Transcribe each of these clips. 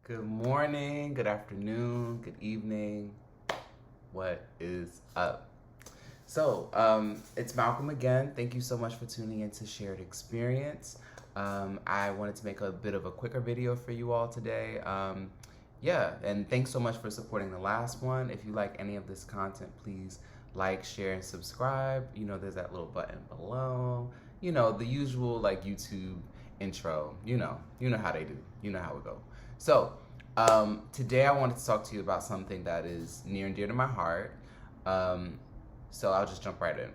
Good morning, good afternoon, good evening. What is up? It's Malcolm again. Thank you so much for tuning in to Shared Experience. I wanted to make a bit of a quicker video for you all today. And thanks so much for supporting the last one. If you like any of this content, please like, share, and subscribe. There's that little button below. The usual like YouTube intro. You know how they do. You know how it go. Today I wanted to talk to you about something that is near and dear to my heart. I'll just jump right in.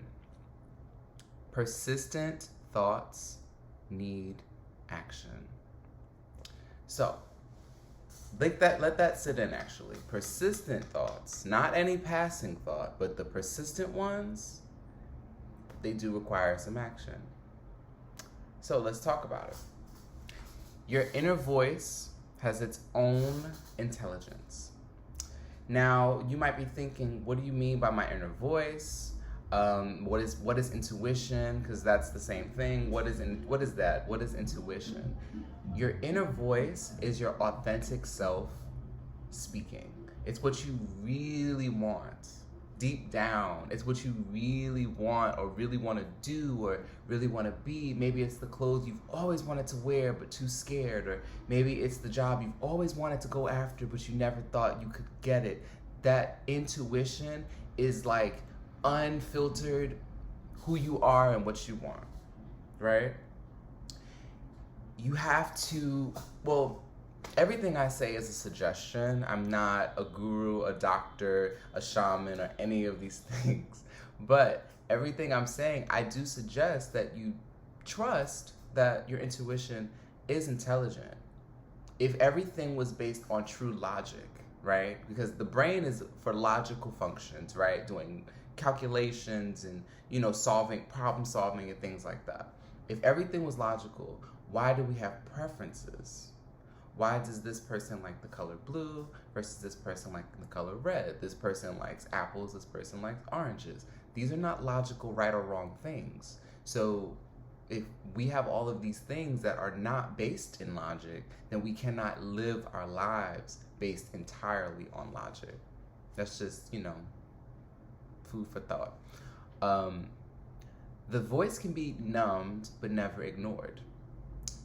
Persistent thoughts need action. So, let that sit in actually. Persistent thoughts, not any passing thought, but the persistent ones, they do require some action. So let's talk about it. Your inner voice has its own intelligence. Now, you might be thinking, what do you mean by my inner voice? What is intuition? Because that's the same thing. What is that? What is intuition? Your inner voice is your authentic self speaking. It's what you really want. Deep down, it's what you really want or really want to do or really want to be. Maybe it's the clothes you've always wanted to wear but too scared, or maybe it's the job you've always wanted to go after but you never thought you could get it. That intuition is like unfiltered who you are and what you want, right? You have to, everything I say is a suggestion. I'm not a guru, a doctor, a shaman, or any of these things. But everything I'm saying, I do suggest that you trust that your intuition is intelligent. If everything was based on true logic, right? Because the brain is for logical functions, right? Doing calculations and, problem solving and things like that. If everything was logical, why do we have preferences? Why does this person like the color blue versus this person like the color red? This person likes apples, this person likes oranges. These are not logical right or wrong things. So if we have all of these things that are not based in logic, then we cannot live our lives based entirely on logic. That's just, food for thought. The voice can be numbed but never ignored.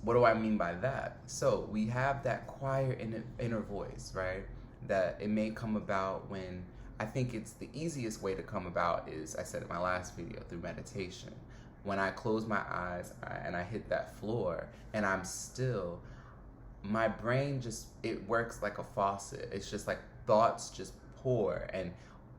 What do I mean by that? So we have that quiet inner voice, right? That it may come about when, I think it's the easiest way to come about is, I said in my last video, through meditation. When I close my eyes and I hit that floor and I'm still, my brain it works like a faucet. It's just like thoughts just pour, and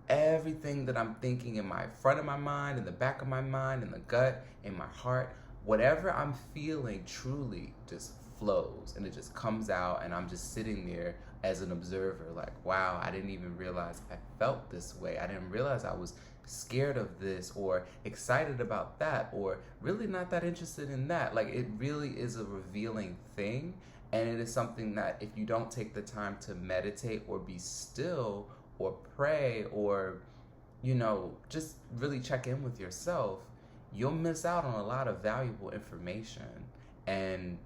everything that I'm thinking in my front of my mind, in the back of my mind, in the gut, in my heart, whatever I'm feeling truly just flows and it just comes out, and I'm just sitting there as an observer like, wow, I didn't even realize I felt this way. I didn't realize I was scared of this or excited about that or really not that interested in that. Like, it really is a revealing thing, and it is something that if you don't take the time to meditate or be still or pray or, just really check in with yourself, you'll miss out on a lot of valuable information. And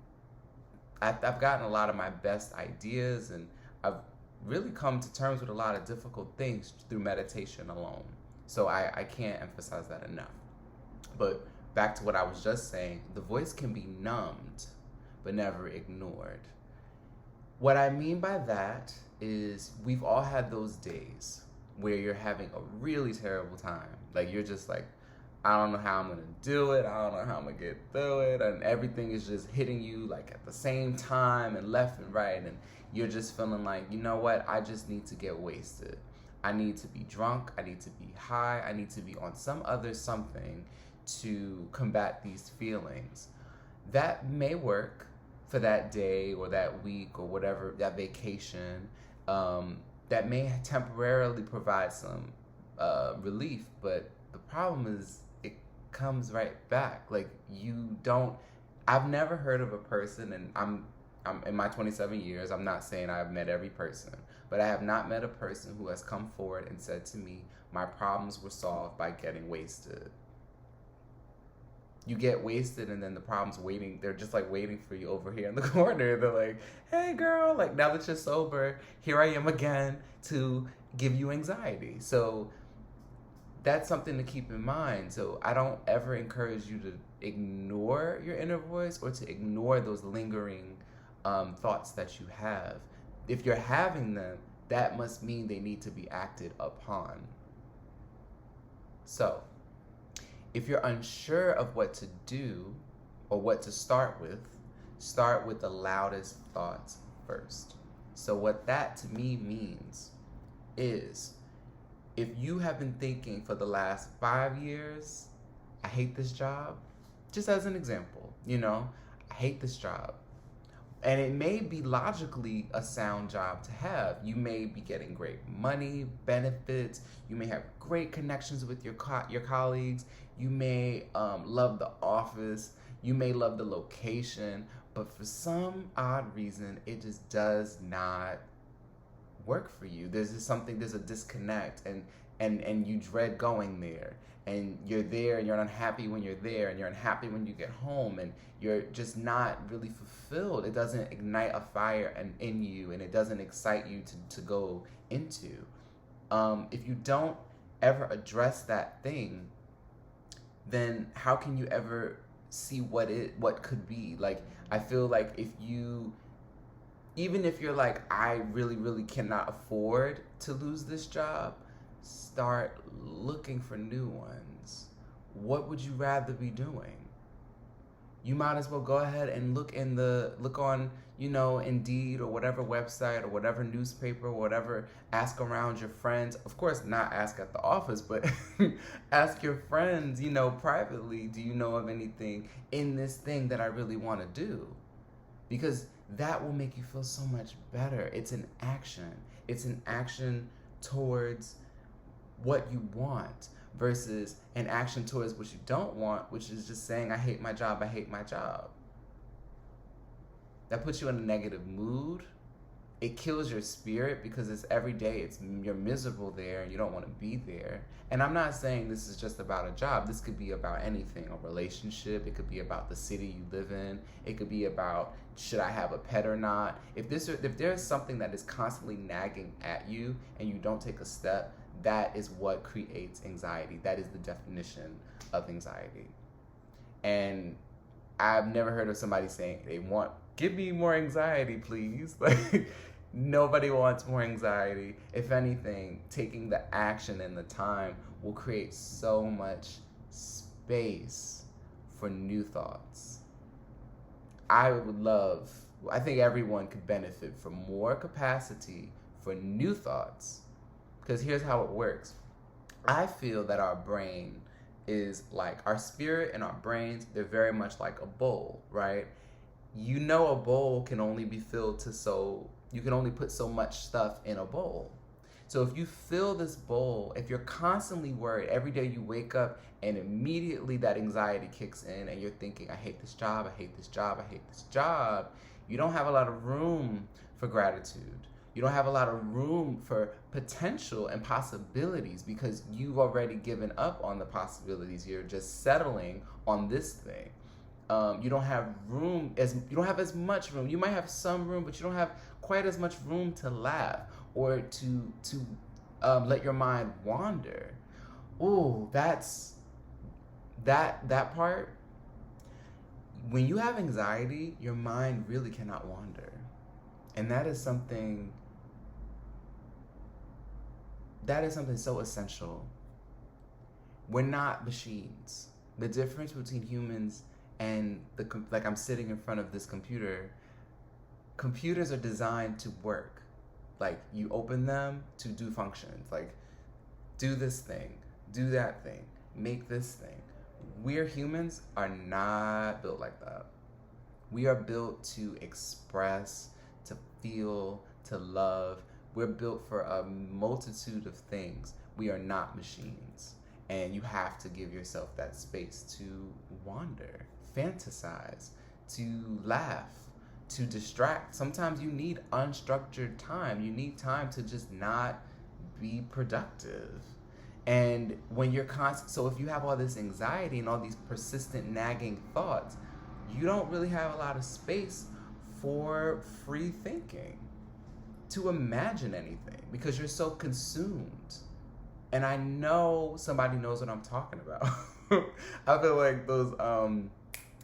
I've gotten a lot of my best ideas, and I've really come to terms with a lot of difficult things through meditation alone. So I can't emphasize that enough. But back to what I was just saying, the voice can be numbed, but never ignored. What I mean by that is we've all had those days where you're having a really terrible time. Like, you're just like, I don't know how I'm gonna do it. I don't know how I'm gonna get through it. And everything is just hitting you like at the same time and left and right. And you're just feeling like, you know what? I just need to get wasted. I need to be drunk. I need to be high. I need to be on some other something to combat these feelings. That may work for that day or that week or whatever, that vacation. That may temporarily provide some relief, but the problem is it comes right back. Like, I've never heard of a person, and I'm in my 27 years, I'm not saying I've met every person, but I have not met a person who has come forward and said to me, my problems were solved by getting wasted. You get wasted, and then the problem's waiting. They're just like waiting for you over here in the corner. They're like, hey girl, like now that you're sober, here I am again to give you anxiety. So that's something to keep in mind. So I don't ever encourage you to ignore your inner voice or to ignore those lingering thoughts that you have. If you're having them, that must mean they need to be acted upon. So if you're unsure of what to do or what to start with the loudest thoughts first. So what that to me means is, if you have been thinking for the last 5 years, I hate this job, just as an example, I hate this job. And it may be logically a sound job to have. You may be getting great money, benefits. You may have great connections with your colleagues. You may love the office. You may love the location. But for some odd reason, it just does not work for you. There's a disconnect, and you dread going there. And you're there, and you're unhappy when you're there, and you're unhappy when you get home, and you're just not really fulfilled. It doesn't ignite a fire in you, and it doesn't excite you to go into. If you don't ever address that thing, then how can you ever see what could be? Like, I feel like even if you're like, I really, really cannot afford to lose this job, start looking for new ones. What would you rather be doing? You might as well go ahead and look on, Indeed or whatever website or whatever newspaper or whatever. Ask around your friends. Of course, not ask at the office, but ask your friends, privately. Do you know of anything in this thing that I really want to do? Because that will make you feel so much better. It's an action. It's an action towards what you want versus an action towards what you don't want, which is just saying, I hate my job, I hate my job. That puts you in a negative mood. It kills your spirit because it's every day, you're miserable there and you don't want to be there. And I'm not saying this is just about a job. This could be about anything, a relationship. It could be about the city you live in. It could be about, should I have a pet or not? If there's something that is constantly nagging at you and you don't take a step, that is what creates anxiety. That is the definition of anxiety. And I've never heard of somebody saying give me more anxiety, please. Like, nobody wants more anxiety. If anything, taking the action and the time will create so much space for new thoughts. I think everyone could benefit from more capacity for new thoughts. Because here's how it works. I feel that our brain is like, our spirit and our brains, they're very much like a bowl, right? A bowl can only be filled you can only put so much stuff in a bowl. So if you fill this bowl, if you're constantly worried, every day you wake up and immediately that anxiety kicks in and you're thinking, I hate this job, I hate this job, I hate this job, you don't have a lot of room for gratitude. You don't have a lot of room for potential and possibilities because you've already given up on the possibilities. You're just settling on this thing. You don't have as much room. You might have some room, but you don't have quite as much room to laugh or to let your mind wander. Ooh, that's that part. When you have anxiety, your mind really cannot wander, and that is something so essential. We're not machines. The difference between humans and like, I'm sitting in front of this computer. Computers are designed to work. Like, you open them to do functions. Like, do this thing, do that thing, make this thing. We humans are not built like that. We are built to express, to feel, to love. We're built for a multitude of things. We are not machines. And you have to give yourself that space to wander, fantasize, to laugh, to distract. Sometimes you need unstructured time. You need time to just not be productive. And when you're constant, so if you have all this anxiety and all these persistent nagging thoughts, you don't really have a lot of space for free thinking, to imagine anything, because you're so consumed. And I know somebody knows what I'm talking about. I feel like those,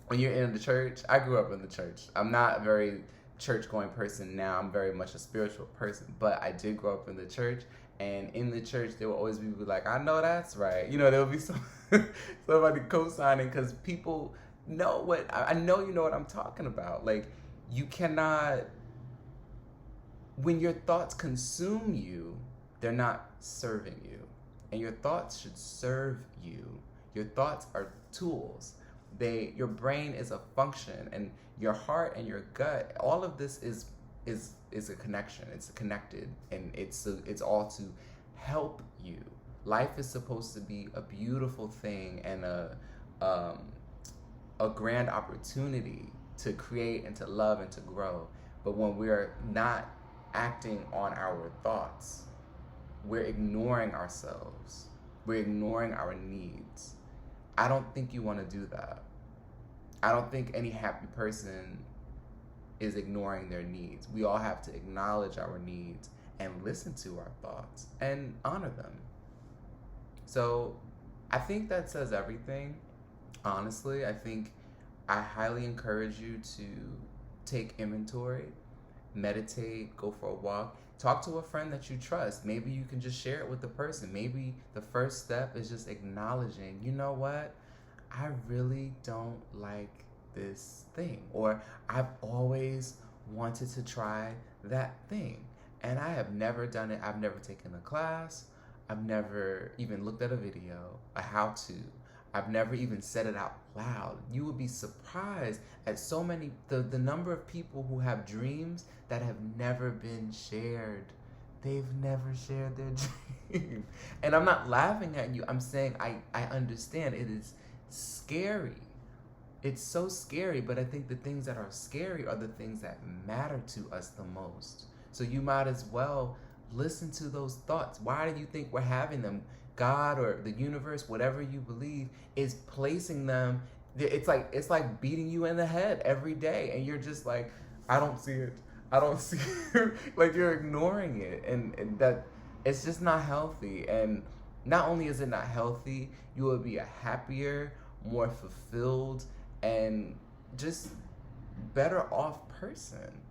when you're in the church, I grew up in the church. I'm not a very church going person now. I'm very much a spiritual person, but I did grow up in the church. And in the church, there will always be people like, I know that's right. You know, there'll be somebody co-signing, because people know what, I know you know what I'm talking about. Like, you cannot, when your thoughts consume you, they're not serving you. And your thoughts should serve you. Your thoughts are tools. Your brain is a function, and your heart and your gut, all of this is a connection. It's connected, and it's all to help you. Life is supposed to be a beautiful thing and a grand opportunity to create and to love and to grow. But when we're not acting on our thoughts, we're ignoring ourselves. We're ignoring our needs. I don't think you want to do that. I don't think any happy person is ignoring their needs. We all have to acknowledge our needs and listen to our thoughts and honor them. So I think that says everything. Honestly, I think I highly encourage you to take inventory, meditate, go for a walk, talk to a friend that you trust. Maybe you can just share it with the person. Maybe the first step is just acknowledging, you know what? I really don't like this thing, or I've always wanted to try that thing, and I have never done it. I've never taken a class. I've never even looked at a video, a how-to. I've never even said it out loud. You would be surprised at so many, the number of people who have dreams that have never been shared. They've never shared their dream. And I'm not laughing at you. I'm saying I understand. It is scary. It's so scary, but I think the things that are scary are the things that matter to us the most. So you might as well listen to those thoughts. Why do you think we're having them? God or the universe, whatever you believe, is placing them. It's like beating you in the head every day, and you're just like, I don't see it. I don't see it. Like, you're ignoring it, and that it's just not healthy. And not only is it not healthy, you will be a happier, more fulfilled, and just better off person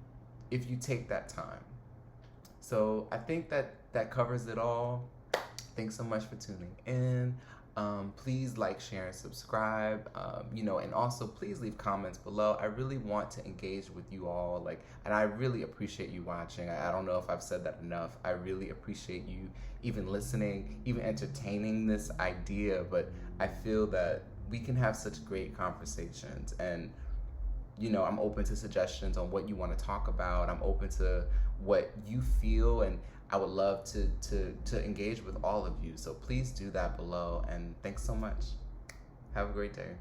if you take that time. So I think that covers it all. Thanks so much for tuning in. Please like, share, and subscribe. And also please leave comments below. I really want to engage with you all, and I really appreciate you watching. I don't know if I've said that enough. I really appreciate you even listening, even entertaining this idea. But I feel that we can have such great conversations, and I'm open to suggestions on what you want to talk about. I'm open to what you feel, and I would love to engage with all of you. So please do that below, and thanks so much. Have a great day.